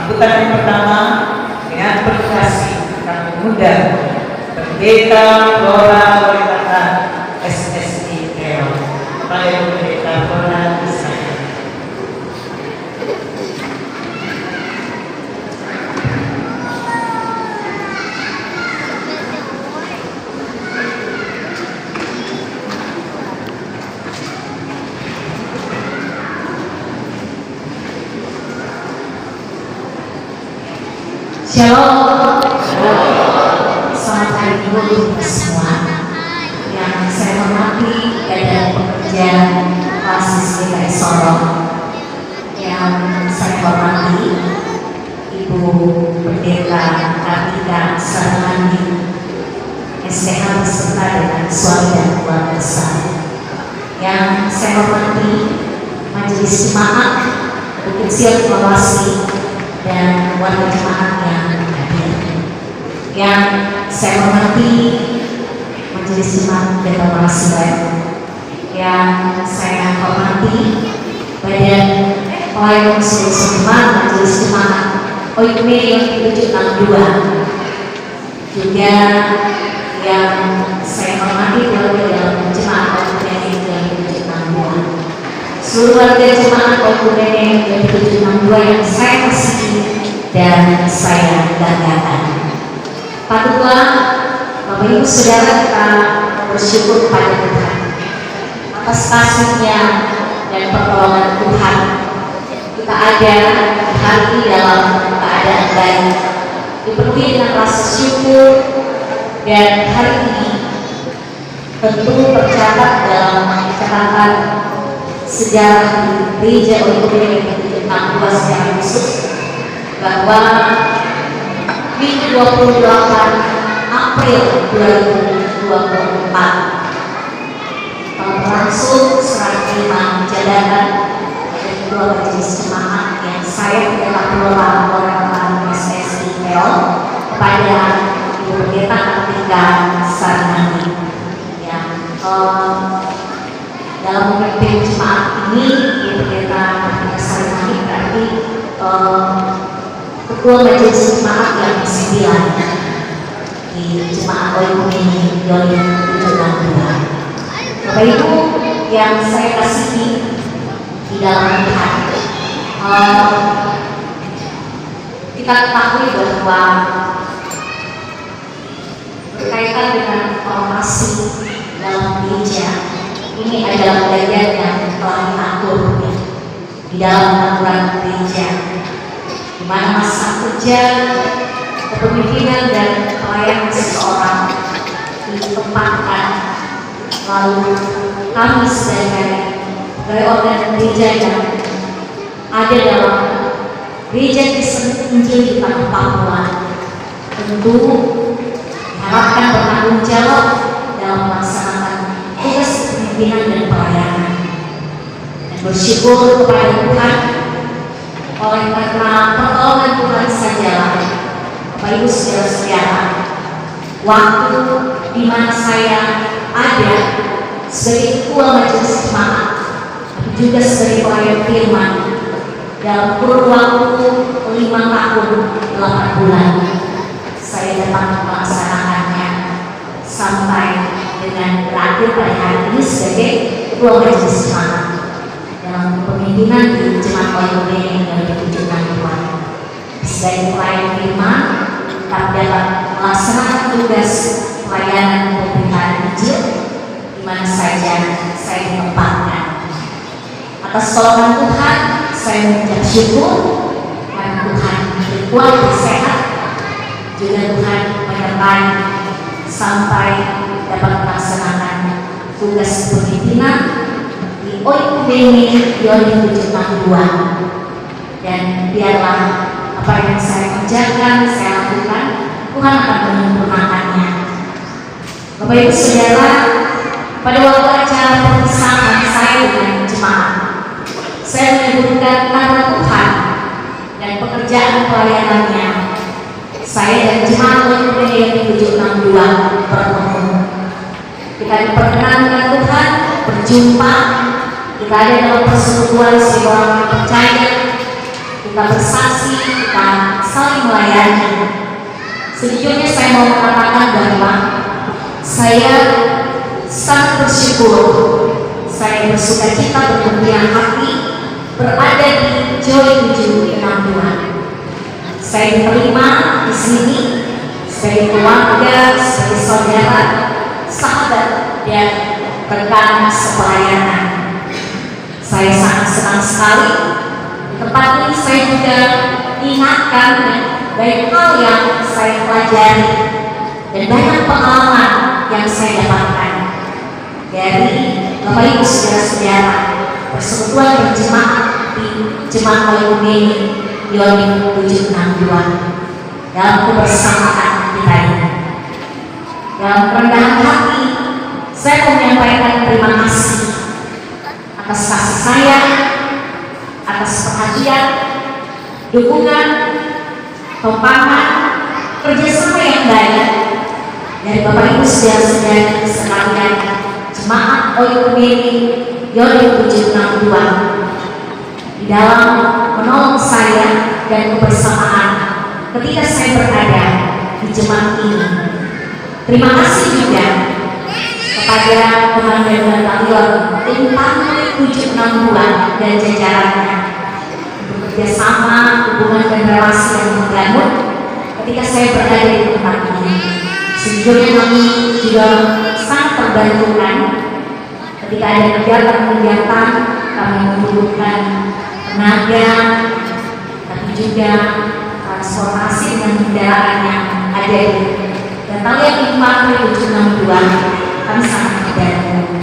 Sambutan yang pertama dengan berkasih kami mengundang Pendeta Flora Loretata SSI Kreol. Baik Pendeta Flora bisa. Shalom. Selamat hari Minggu untuk semua. Yang saya hormati dan pekerja Oasis GKI Sorong. Yang saya hormati Ibu Pendeta Kartika Sarmandi, STH beserta dengan suami dan keluarga besar. Yang saya hormati Majelis Jemaat Bukit Siap Mawasi dan warga jemaat yang hadir. Yang saya hormati Majelis Jemaat Deklarasi, yang saya hormati Badan Pelayanan Seluruh Jemaat Majelis Jemaat OIKME yang 762. Juga yang saya hormati keluarga dalam jemaat OIKME yang 762. Seluruh warga jemaat OIKME yang 762 yang saya kasihi dan saya banggakan. Patutlah Bapak Ibu Saudara kita bersyukur kepada Tuhan atas kasih-Nya dan pertolongan Tuhan. Kita ada hari ini dalam keadaan baik, dipenuhi dengan rasa syukur, dan hari ini tentu tercatat dalam catatan sejarah gereja OIKME yang 762 secara khusus bahwa Minggu 28 April 2024 telah berlangsung serah terima jabatan dari kedua majelis jemaat yang saya Pendeta Flora Loretata SSI Kreol kepada Ibu Pendeta Kartika Sarmandi. Ya, dalam memimpin jemaat ini Ibu Pendeta Kartika Sarmandi berarti ketua majelis jemaat yang ke-9 di jemaat OIKME 2072. Bapak Ibu yang saya kasihi di dalam Tuhan, kita ketahui bahwa berkaitan dengan formasi dalam gereja ini adalah bagian yang telah diatur di dalam aturan gereja, di mana masa kerja, kepemimpinan dan pelayanan seseorang ditempatkan. Lalu kami sebagai organ gereja yang ada dalam gereja Kristen Injil di Tanah Papua tentu diharapkan bertanggung jawab dalam melaksanakan tugas kepemimpinan dan pelayanan, dan bersyukur kepada Tuhan oleh karena pertolongan Tuhan sajalah Bapak Ibu saudara-saudara, waktu di mana saya ada sebagai ketua majelis jemaat tapi juga sebagai pelayan firman dalam kurun waktu 5 tahun 8 bulan saya dapat melaksanakannya sampai dengan berakhir pada hari ini sebagai ketua majelis jemaat dalam kepemimpinan di jemaat OIKME yang 762. Sebagai pelayan firman tetap dapat melaksanakan tugas pelayanan pemberitaan Injil di mana saja saya ditempatkan. Atas tolongan Tuhan, saya mengucap syukur karena Tuhan berkuat sehat, juga Tuhan menyertai sampai dapat melaksanakan tugas kepemimpinan di OIKME 2072. Dan biarlah apa yang saya kerjakan, saya lakukan, Tuhan akan menyempurnakannya. Bapak Ibu Saudara, pada waktu acara perpisahan saya dengan jemaat, saya menyebutkan nama Tuhan dan pekerjaan pelayanannya. Saya dan jemaat OIKME yang 762 bertemu. Kita diperkenankan Tuhan berjumpa, kita ada dalam persekutuan seorang percaya. kita bersaksi, kita saling melayani. Sejujurnya saya mau mengatakan bahwa saya sangat bersyukur, saya bersuka cita bergembira hati berada di Joy 762. Saya diterima di sini sebagai keluarga, sebagai saudara, sahabat, dan rekan sepelayanan. Saya sangat senang sekali. Di tempat ini saya juga diingatkan banyak hal yang saya pelajari dan banyak pengalaman yang saya dapatkan dari Bapak Ibu saudara-saudara persekutuan berjemaat di Jemaat Oikumene Yonim 762 dalam kebersamaan kita ini. Dalam kerendahan hati saya mau menyampaikan terima kasih atas kasih sayang, atas perhatian, dukungan, topangan, kerjasama yang baik dari Bapak Ibu saudara-saudari sekalian Jemaat Oikumene Yonim 762 di dalam menolong saya dan kebersamaan ketika saya berada di jemaat ini. Terima kasih juga kepada Komandan Batalion Infanteri 762 dan jajarannya untuk kerjasama, hubungan dan relasi yang membangun ketika saya berada di tempat ini. Sejujurnya kami juga sangat terbantukan ketika ada kegiatan-kegiatan kami membutuhkan tenaga, tapi juga transportasi dan kendaraan yang ada di Batalion Infanteri 762. Kami sangat terbantu.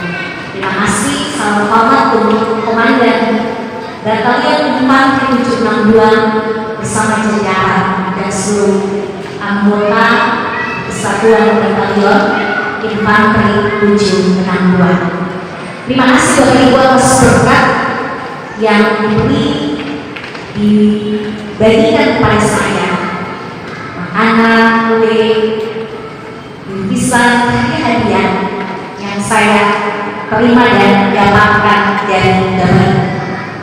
Terima kasih, salam hormat untuk Komandan Batalion Infanteri 762 bersama jajaran dan seluruh anggota Kesatuan Batalion Infanteri 762. Terima kasih Bapak Ibu atas berkat yang dibagikan kepada saya, makanan, kue, bingkisan, hadiah yang saya terima dan dapatkan dari Bapak.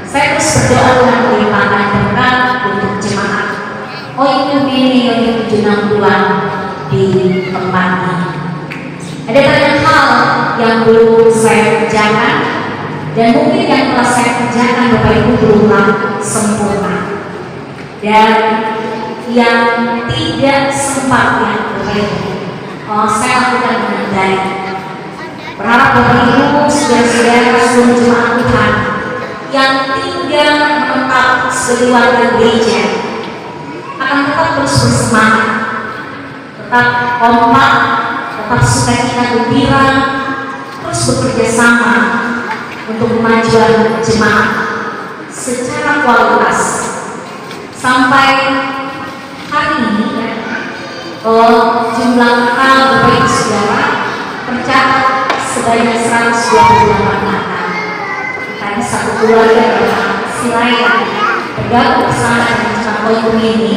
Saya terus berdoa Tuhan melimpahkan berkat untuk jemaat Oikumene Yonim 762 di tempat ini. Ada banyak hal yang belum saya kerjakan dan mungkin yang telah saya kerjakan Bapak Ibu belumlah sempurna, dan yang tidak sempat yang Bapak Ibu saya lakukan dengan baik. Berharap Bapak Ibu saudara-saudara seluruh jemaat Tuhan yang tinggal menetap sebagai warga gereja akan tetap terus bersemangat, tetap kompak, tetap sukacita gembira, terus bekerja sama untuk kemajuan jemaat secara kualitas sampai hari ini. Jumlah kakak Bapak Ibu Saudara tercatat sebanyak 128 kakak. Karena satu keluarga Silaya bergabung bersama dengan Jemaat Oikumene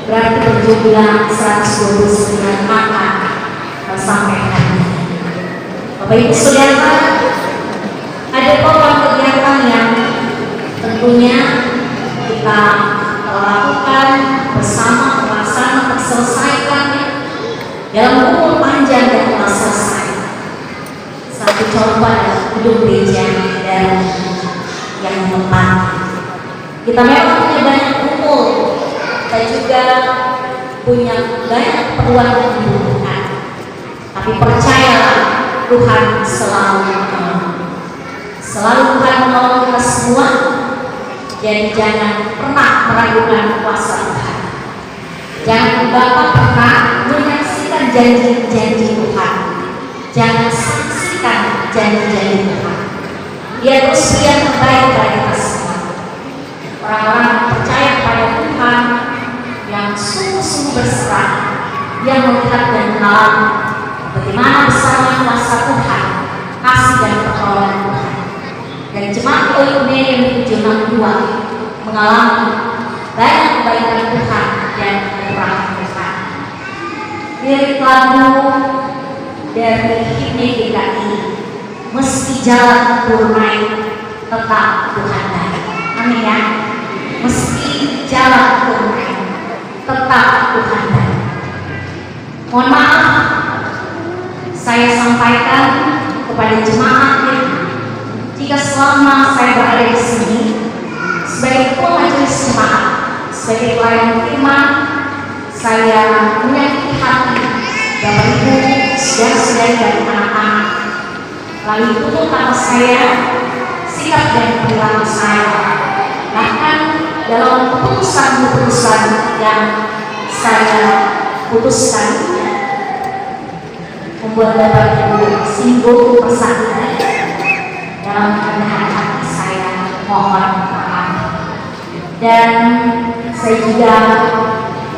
berarti berjumlah 129 kakak sampai hari ini. Bapak Ibu Saudara, ada program kegiatan yang tentunya kita lakukan bersama, melaksanakan, terselesaikan dalam umur panjang dan telah selesai. Satu contoh adalah gedung gereja dan yang tepat. Kita memang punya banyak umur, kita juga punya banyak keperluan yang dibutuhkan. Tapi percayalah, Tuhan selalu menolong. Selalu Tuhan menolong kita semua. Jadi jangan pernah meragukan kuasa Tuhan. Jangan Bapak pernah menyaksikan janji-janji Tuhan. Jangan saksikan janji-janji Tuhan. Dia terus yang terbaik bagi kita semua. Orang-orang yang percaya pada Tuhan, yang sungguh-sungguh berserah, yang melihat dan mengalami bagaimana besarnya kuasa Tuhan, kasih dan pertolongan Tuhan. Dan Jemaat Oikumene 762 mengalami banyak kebaikan Tuhan dan kemurahan Tuhan. Lirik lagu dari himne GKI, meski jalan purnai tetap Tuhan baik. Amin ya. Meski Tuhan baik. Mohon maaf, saya sampaikan kepada jemaat jika selama saya berada di sini sebagai ketua majelis jemaat, sebagai pelayan firman, saya menyakiti hati Bapak Ibu, saudara-saudari dan anak-anak. Lalu tutup kata saya, sikap dan perilaku saya, bahkan dalam keputusan-keputusan yang saya putuskan, membuat Bapak Ibu singgung persatuan dalam kerendahan hati saya, mohon maaf. Dan saya juga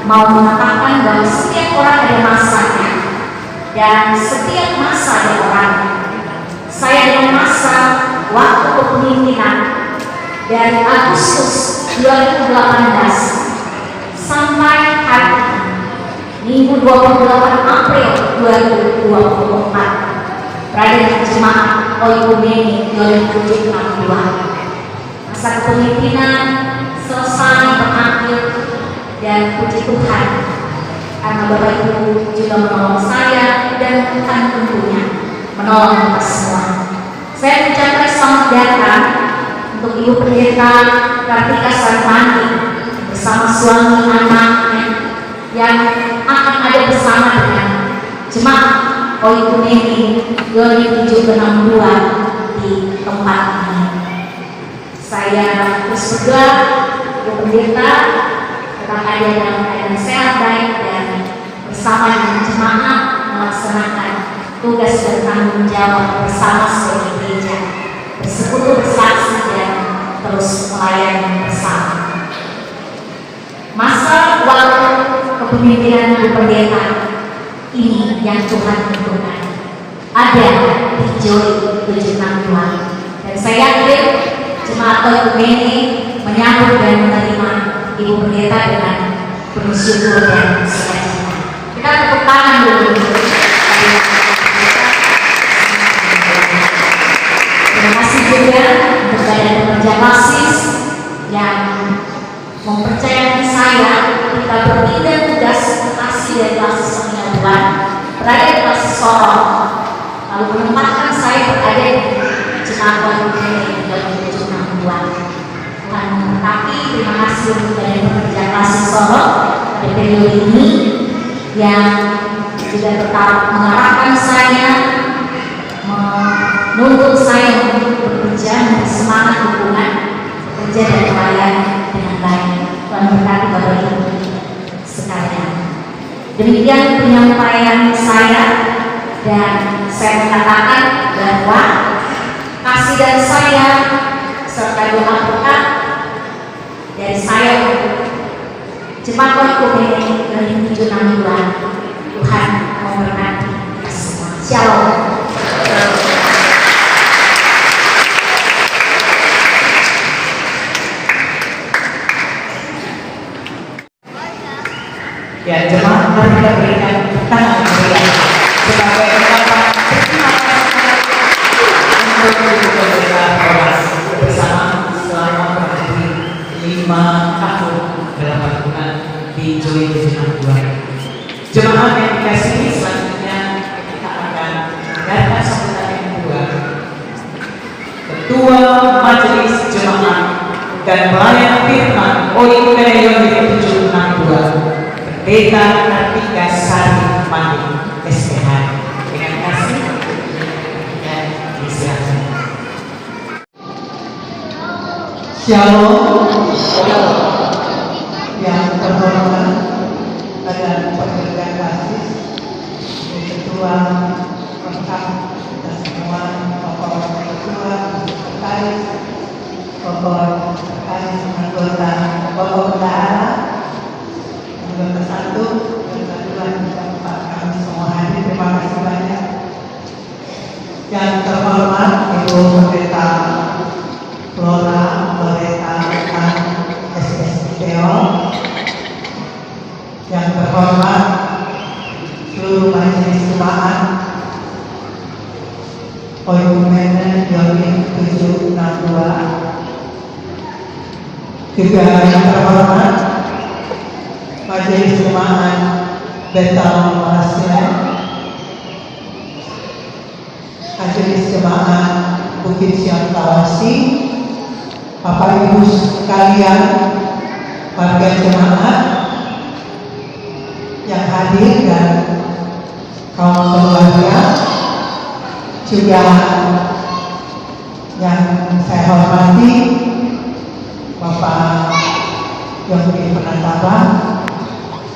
mau mengatakan bahwa setiap orang ada masanya, dan setiap masa ada orangnya. Saya dengan masa waktu kepemimpinan dari Agustus 2018 sampai hari ini, Minggu 28 April 2024, berada di jemaat Oikumene 2062. Masa kepemimpinan selesai berakhir, dan puji Tuhan karena Bapak Ibu juga menolong saya dan Tuhan tentunya menolong kita semua. Saya mengucapkan selamat datang untuk Ibu Pendeta Kartika Sarmani bersama suami anaknya yang akan ada bersama dengan jemaat Oikumene 2062 di tempat ini. Saya terus berdoa Ibu Pendeta tetap ada dalam keadaan sehat baik dan bersama dengan jemaat melaksanakan tugas dan tanggung jawab bersama sebagai gereja, bersekutu bersaksi dan terus melayani bersama. Masa waktu kepemimpinan Ibu Pendeta ini yang Tuhan tentukan ada di Joy 762, dan saya yakin jemaat Oikumene menyambut dan menerima Ibu Pendeta dengan penuh syukur dan sukacita. Kita tepuk tangan dulu. Terima kasih juga untuk Badan Pekerja Basis yang mempercayai saya ketika berpindah tugas lokasi dari Basis Penyatuan berada di Basis Sorong, lalu menempatkan saya berada di Jemaat Oikumene 2062. Tapi terima kasih untuk Badan Pekerja Basis Sorong pada periode ini yang juga tetap mengarahkan saya, menuntut saya untuk bekerja, memberi semangat dukungan bekerja dan melayani dengan baik. Tuhan berkati Bapak Ibu sekalian. Demikian penyampaian saya, dan saya mengatakan bahwa kasih dan saya serta doa berkat dari saya Jemaat Oikumene 2062. Tuhan memberkati kita semua. Shalom. Ya, jemaat, mari kita berikan tangan meriah sebagai ungkapan terima kasih untuk Ibu Pendeta Rolas bersama selama kurang lebih 5 tahun dalam pelayanan di Joy 762. Jemaat yang dikasihi, selanjutnya kita akan mendengarkan sambutan yang kedua. Ketua Majelis Jemaat dan Pelayan Firman Oikumene 762, Pendeta Kartika Sarmani SPH. Dengan kasih dan disiapkan. Shalom. Yang terhormat Badan Pekerja Basis, Ketua lengkap kita semua, Bapak Ketua, Sekretaris, Bapak Sekretaris anggota, Bapak Bendahara, anggota 1 dan kedua Bapak kami semua hadir. Terima kasih banyak. Yang terhormat Ibu Pendeta Flora Loreta SSTO, yang terhormat seluruh majelis jemaat Oikumene 762, juga yang terhormat majelis jemaat Betal Marasilan, Majelis Jemaat Bukit Siam Tawasi, Bapak Ibu sekalian, warga jemaat yang hadir dan kaum keluarga, juga yang saya hormati Bapak Yogi Penataban,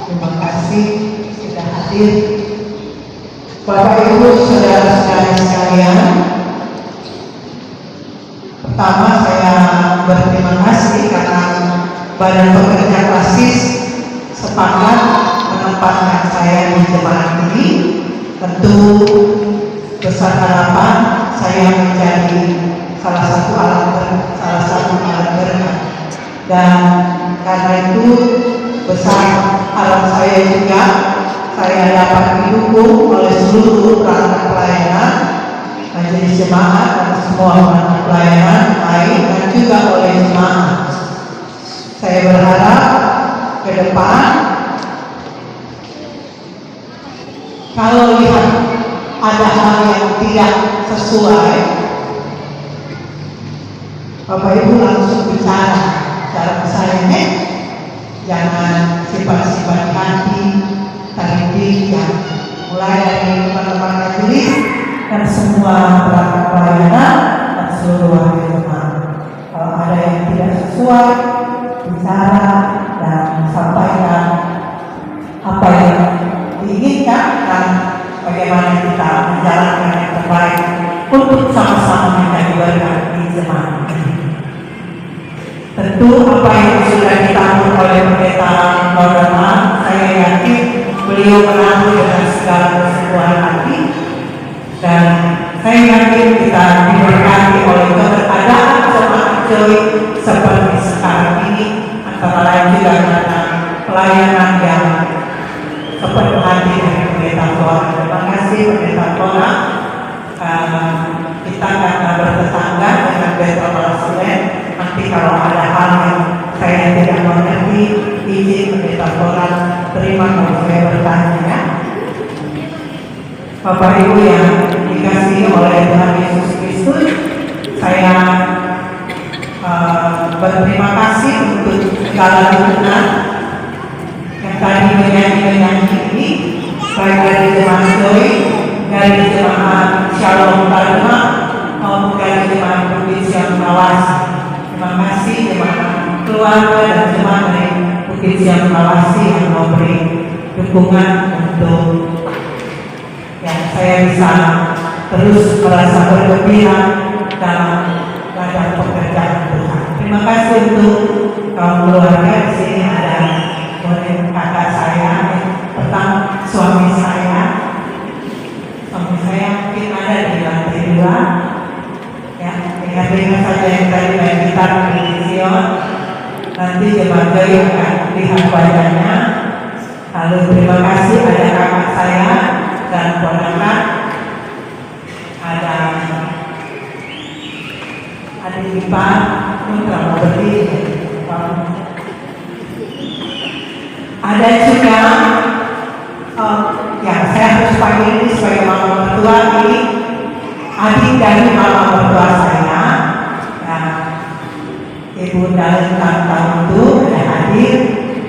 terima kasih sudah hadir. Bapak Ibu saudara-saudara sekalian, pertama saya berterima kasih karena Badan Pekerja Klasis sepakat menempatkan saya di jemaat ini. Tentu besar harapan saya menjadi salah satu alat berkah, dan karena itu besar harapan saya juga saya dapat didukung oleh seluruh perangkat pelayanan, majelis jemaat dan semua perangkat pelayanan lain, dan juga oleh jemaat. Saya berharap ke depan kalau lihat ada hal yang tidak sesuai, Bapak Ibu langsung bicara saya, jangan simpan-simpan hati, tarik ya, mulai dari teman-teman majelis dan semua perangkat pelayanan dan seluruh warga jemaat. Kalau ada yang tidak sesuai, bicara dan sampaikan apa yang diinginkan dan bagaimana kita menjalankan yang terbaik untuk sama-sama menjadi berkat di jemaat. Tentu apa yang sudah ditanggung oleh Pendeta Norman, saya yakin beliau menanggung dengan segala keseluruhan hati, dan saya yakin kita diberkati oleh keberadaan jemaat Joy seperti sekarang ini, antara lain juga karena pelayanan yang seperti hati dari Pendeta Tora. Terima kasih Pendeta Tora. Kita karena bertetangga dengan Betel Marasilan, nanti kalau ada hal yang saya tidak mengerti, izin Pendeta Tora terima kalau saya bertanya ya. Bapak Ibu yang dikasihi oleh Tuhan Yesus Kristus, saya berterima kasih untuk segala dukungan yang tadi menyanyi ini, baik dari jemaat Joy, dari jemaat Shalom Dharma, maupun dari jemaat Bukit Siam Tawasi. Terima kasih jemaat keluarga dan jemaat dari Bukit Siam Tawasi yang memberi dukungan untuk yang saya bisa terus merasa bergembira dalam ladang pekerjaan Tuhan. Terima kasih untuk kaum keluarga. Di sini ada kakak saya, pertama suami saya mungkin ada di lantai 2 ya, dengar saja yang tadi main gitar di Sion, nanti jemaat akan lihat wajahnya. Lalu terima kasih ada kakak saya dan ponakan, ada adik ipar Putra Mabeli, ada juga yang saya harus panggil ini sebagai mama mertua, ini adik dari mama mertua saya, Ibu Dalin tahun itu ada hadir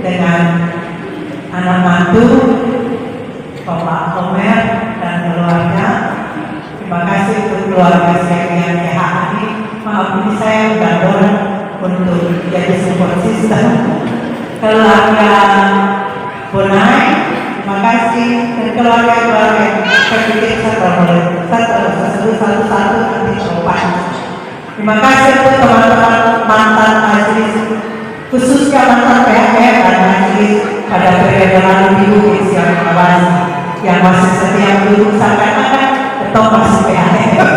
dengan anak mantu Bapak Omer dan keluarga. Terima kasih untuk keluarga saya yang sehat ini. Maaf ini saya sudah dorong untuk jadi support system. Keluarga Bonai, terima kasih, dan keluarga-keluarga saya pikir satu-satu nanti coba. Terima kasih untuk teman-teman mantan majelis, khususnya mantan PHR dan majelis pada periode lalu di Bukit Siam Tawasi yang masih setia mendukung seakan-akan tetap masih PHR.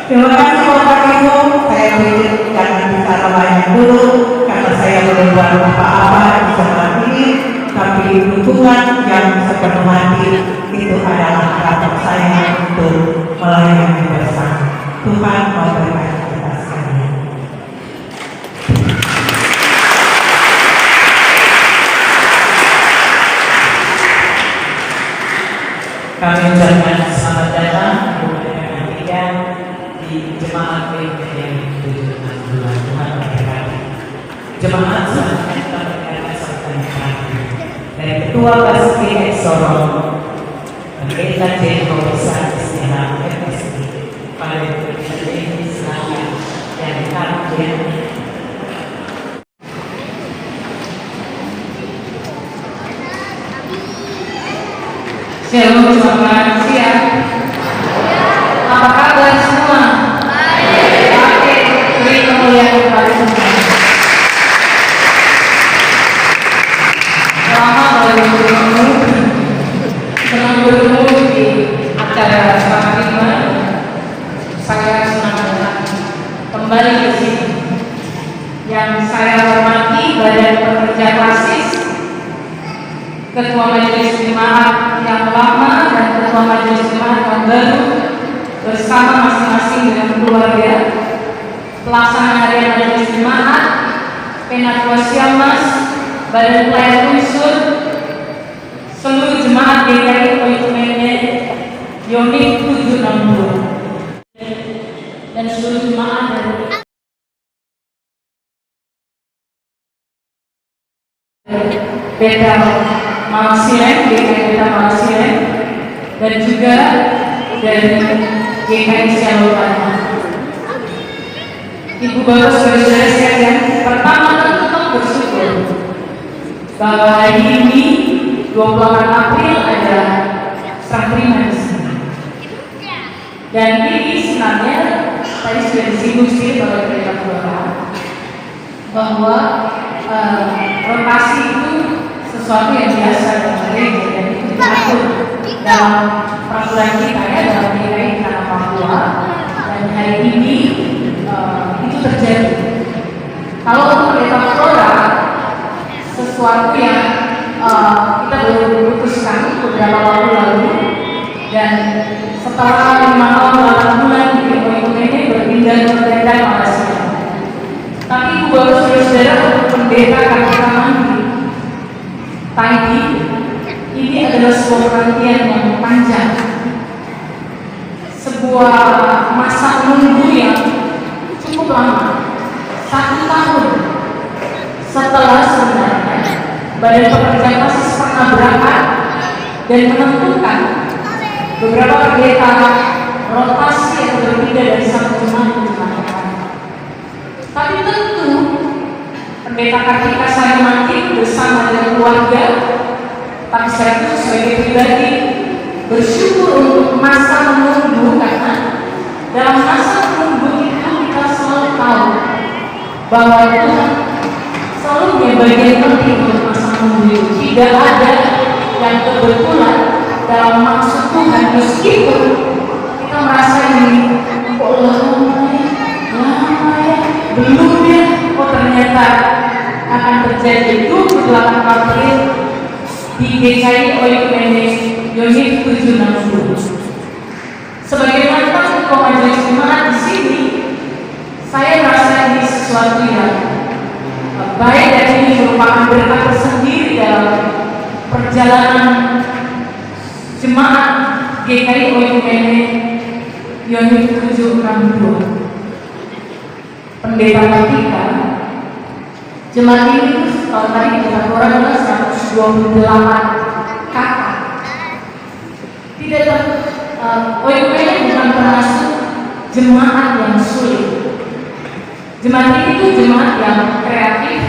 Terima kasih Bapak Ibu, saya pikir jangan bicara banyak dulu karena saya belum buat apa-apa di jemaat ini, tapi dukungan yang sepenuh hati itu adalah harapan saya untuk melayani bersama. Tuhan memberkati kita sekalian. Kami ucapkan selamat datang kepada kita di Jemaat PPM 762 Tuhan memberkati. Jemaat selanjutnya kita berkata serta dari Ketua Pasifik Sorong, Pendeta Jeko Besar Istilah FSD, pada Pendeta Selatan dan Kapten. Shalom, selamat siang. Apa kabar semua? Baik. Beri kemuliaan kepada Tuhan. Lama baru bertemu di acara Fatima. Saya senang banget kembali ke sini. Yang saya hormati Badan Pekerja Klasis, Ketua Majelis Jemaat yang lama dan Ketua Majelis Jemaat yang baru, bersama masing-masing dengan keluarga, pelaksana harian Majelis Jemaat, Penatua Siamas, Badan Pelayan Unsur, seluruh jemaat GKI Oikumene Unit 762 dan seluruh jemaat dari Beta Malsilen, GKI Beta Malsilen, dan juga dari GKI Sialopana. Ibu Bapak saudara sekalian, pertama tentu bersyukur bahwa hari ini 28 April ada serah terima di sini. Dan ini sebenarnya tadi sudah disinggung sih oleh Pendeta Kelurahan bahwa rotasi itu sesuatu yang biasa dalam gereja dan itu diatur dalam peraturan kita ya, dalam GKI Tanah Papua, dan hari ini itu terjadi. Kalau untuk Pendeta Kelurahan, sesuatu yang kita baru memutuskan beberapa waktu lalu, dan setelah 5 tahun 8 bulan di Oikumene berpindah ke Pendeta Malaysia. Tapi buat saudara untuk pendeta kata mandi pagi ini adalah sebuah penantian yang panjang, sebuah masa menunggu yang cukup lama, 1 tahun setelah sebenarnya Badan Pekerja Klasis pernah berangkat dan menentukan beberapa pendeta rotasi yang berbeda dari satu jemaat ke jemaat yang lain. Tapi tentu Pendeta Kartika Sarimati bersama dengan keluarga, tapi saya itu sebagai pribadi bersyukur untuk masa menunggu, karena dalam masa menunggu itu kita selalu tahu bahwa Tuhan selalu punya bagian penting untuk masa menunggu itu. Tidak ada yang kebetulan dalam maksud Tuhan, meskipun kita merasa ini kok lama ya, belum ya, oh ternyata akan terjadi 28 April di GKI Oikumene Unit 762. Sebagai mantan Ketua Majelis Jemaat di sini, saya merasa ini sesuatu yang baik dan ini merupakan berkat tersendiri dalam perjalanan jemaat GKI Oikumene Unit 762. Pendeta Kartika, jemaat ini kalau tadi kita kurang 128 kakak. Tidak Oikumene bukan termasuk jemaat yang sulit. Jemaat ini tuh jemaat yang kreatif.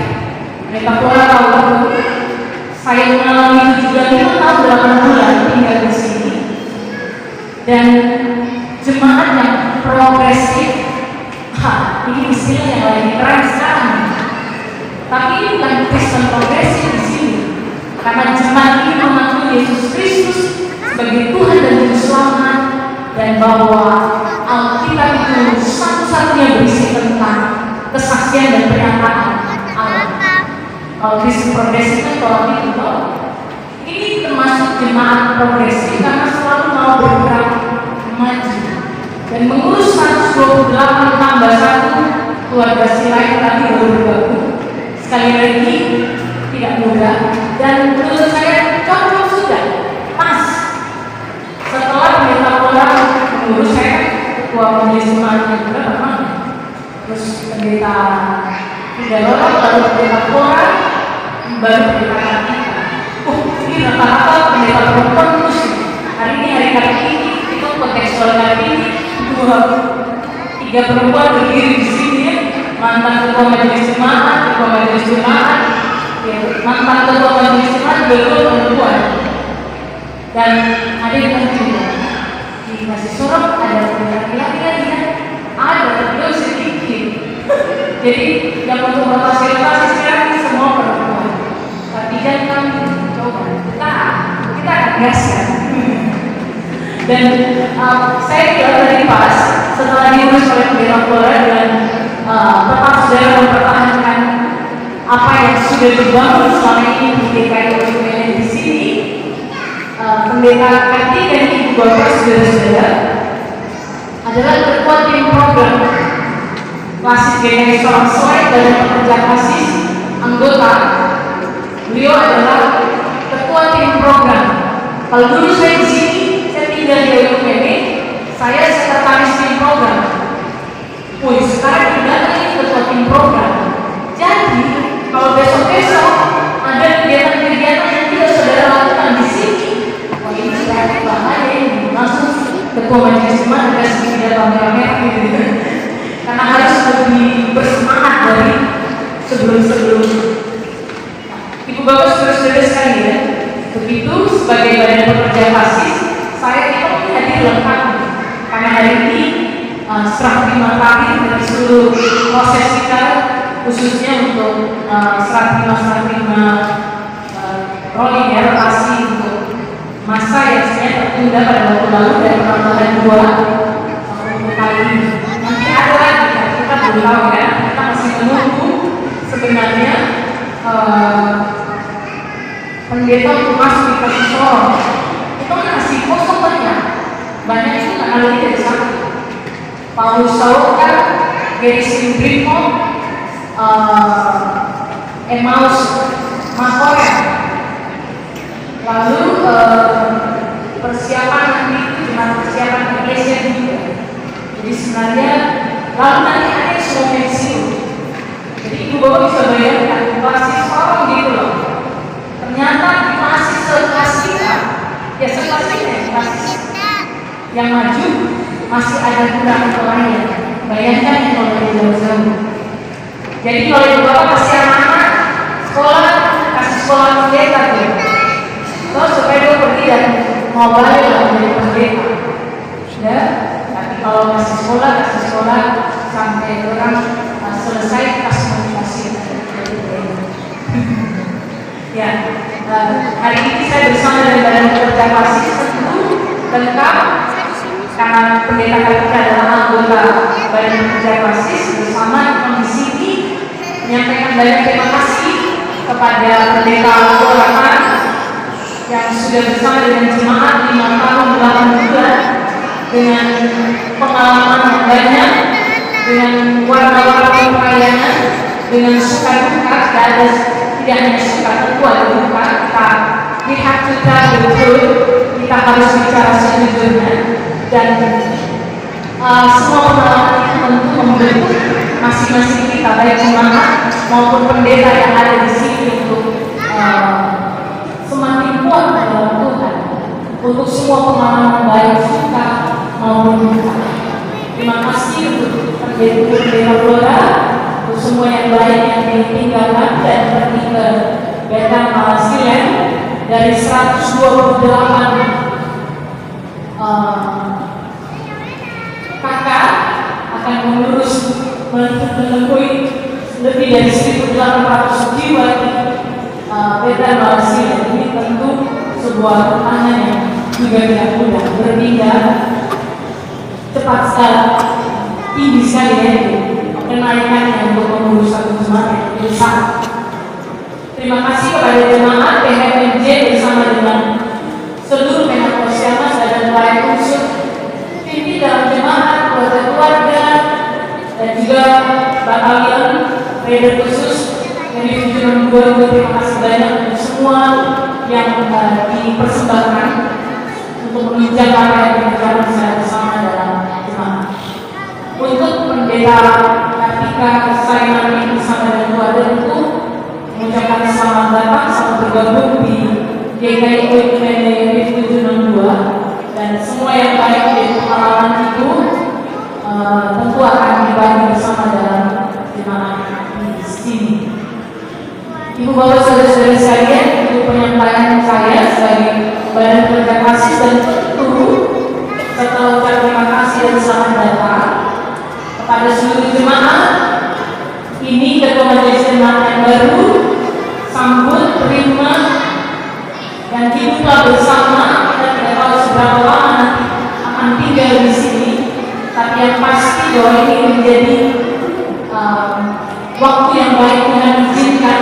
Mereka pola tahu betul. Saya mengalami itu juga 5 tahun 8 bulan tinggal di sini. Dan jemaat yang progresif. Ini istilah yang lagi keren sekarang. Tapi ini bukan Kristen progresif di sini. Karena jemaat ini mengakui Yesus Kristus sebagai Tuhan dan Juru Selamat, dan bahwa Alkitab itu satu-satunya berisi tentang kesaksian dan pernyataan Allah. Kalau Kristen progresif kan kalau itu, ini termasuk jemaat progresif karena selalu mau bergerak maju dan mengurus 128 tambah 1 keluarga Silai tadi baru bergabung. Sekali lagi tidak mudah, dan menurut saya cocok sudah pas majelis jemaat yang berapa memang, terus pendeta tidak lorong, lalu pendeta orang, baru pendeta kita. Oh, ini rata-rata pendeta perempuan terus hari ini hari ini itu kontekstual hari ini 3 perempuan berdiri di sini ya. Mantan ketua majelis jemaat, ya, mantan ketua majelis jemaat juga perempuan. Dan ada yang juga di masih sorot ada laki-laki lagi kan, ada beliau sedikit. Jadi yang untuk fasilitasi sekarang semua perempuan. Tapi jangan coba kita gaskan. Dan saya juga tadi pas setelah diurus oleh pendeta Flora dan tetap saudara mempertahankan apa yang sudah dibangun selama ini di DKI UMN di sini. Pendeta Karti dan Ibu Bapak saudara-saudara adalah ketua tim program klasik GKI seorang selain dari pekerja kasih anggota. Beliau adalah ketua tim program. Kalau dulu saya di sini, saya tinggal di UMN, saya sekretaris tim program. Wih, sekarang tidak lagi ketua tim program. Jadi kalau besok-besok ada kegiatan-kegiatan yang tidak saudara lakukan di sini, ini sudah bahaya ini, langsung ketua majelis jemaat ada sedikit kamera gitu, karena harus lebih bersemangat dari sebelum. Ibu bapak saudara-saudara sekalian, begitu sebagai badan pekerja kasih, saya tidak hadir lengkap karena hari ini serah terima terakhir dari seluruh proses kita, khususnya untuk serah terima rolling ya, rotasi untuk masa yang sebenarnya tertunda pada waktu lalu dari peraturan 2 untuk kali ini. Nanti ada lagi ya, kita belum tahu ya, kita masih menunggu sebenarnya pendeta untuk masuk di kasih sorong. Itu masih kosong banyak itu karena lebih dari satu. Paulus Sauka, Geris Brimo, Emmaus Makoya. Lalu persiapan nanti itu cuma persiapan Indonesia juga. Jadi sebenarnya lalu nanti ada yang sudah pensiun. Jadi ibu bapak bisa bayangkan klasik orang gitu loh. Ternyata masih sekelas kita, ya sekelas kita yang maju masih ada kurang lain. Bayangkan yang kalau dari jauh-jauh. Jadi kalau ibu bapak kasih anak sekolah, kasih sekolah pendeta gitu. Terus supaya dia pergi dan mau balik menjadi pendeta. Ya, tapi kalau kasih sekolah sampai orang selesai kasih motivasi. Ya, hari ini saya bersama dengan badan pekerja kasih tentu lengkap karena pendeta kita adalah anggota badan pekerja kasih bersama di sini menyampaikan banyak terima kasih kepada pendeta Keuangan yang sudah bersama dengan jemaat 5 tahun 8 bulan dengan pengalaman yang banyak, dengan warna-warna pelayanan, dengan suka-duka, tidak hanya suka tentu ada duka. We have to tell the truth, kita harus bicara sejujurnya dan semua pengalaman itu tentu membentuk masing-masing kita baik jemaat maupun pendeta yang ada di sini untuk semakin kuat dalam Tuhan untuk semua pengalaman baik suka maupun duka. Terima kasih untuk pendeta Flora, untuk semua yang baik yang ditinggalkan dan pergi ke Betang Malasilen dari 128 kakak akan mengurus menemui lebih dari 1.800 jiwa di Betang Malasilen. Ini tentu sebuah tantangan yang juga tidak mudah, berpindah cepat sekali, tinggi sekali ya kenaikannya untuk mengurus satu jemaat yang besar. Terima kasih kepada jemaat PHMJ bersama dengan seluruh pihak posyandu dan pelayan unsur pimpin dalam jemaat, keluarga dan juga batalion Raider khusus yang dipimpin oleh terima kasih banyak untuk semua yang dipersembahkan untuk menunjang apa yang dikerjakan secara bersama dalam jemaat. pendeta Kartika saya nanti bersama dengan keluarga itu mengucapkan selamat datang, selamat bergabung di GKI UMN 762, dan semua yang baik dari pengalaman itu tentu akan dibagi bersama dalam jemaat di sini. Ibu bapak saudara-saudara sekalian, itu penyampaian saya sebagai badan kerja kasih, dan tentu setelah ucap terima kasih dan selamat datang kepada seluruh jemaat. Ini ketua majelis jemaat yang baru, sambut, terima, dan hiduplah bersama. Kita tidak tahu seberapa lama nanti akan tinggal di sini, tapi yang pasti bahwa ini menjadi waktu yang baik dengan izinkan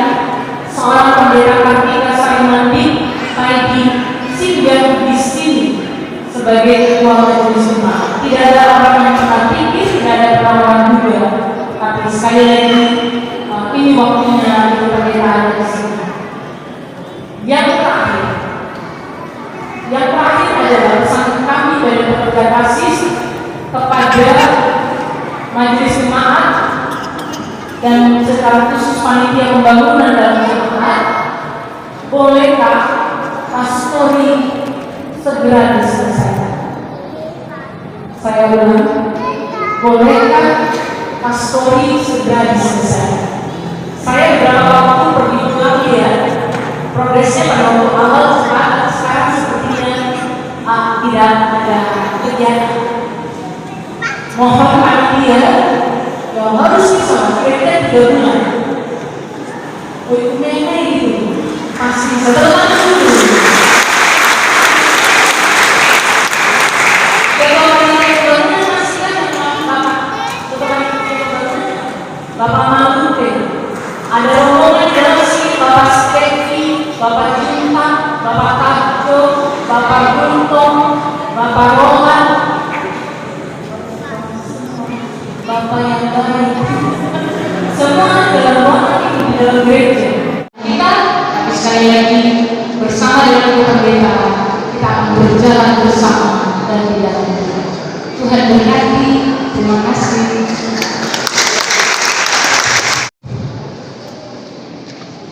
seorang pendeta Kartika Saimandi lagi singgah di sini sebagai ketua majelis jemaat. Tidak ada orang yang pernah pikir, tidak ada penawaran juga, tapi sekali lagi ini waktunya pendeta ada di sini. Yang terakhir adalah pesan kami dari pekerja kasih kepada majelis jemaat dan secara khusus panitia pembangunan dalam jemaat. Bolehkah pastori segera diselesaikan? Saya ulang, bolehkah pastori segera diselesaikan? Saya beberapa waktu pergi lagi ya, progresnya pada waktu awal sekarang sepertinya tidak ada kegiatan. Mohon panitia yang harus bisa kira-kira 3 bulan. Meme itu masih setelah dulu. Ketua-ketuanya masih kan Bapak Malu ada rombongan dalam sini, Bapak Stevi, Bapak Cinta, Bapak Tajo, Bapak Guntong, Bapak Roh,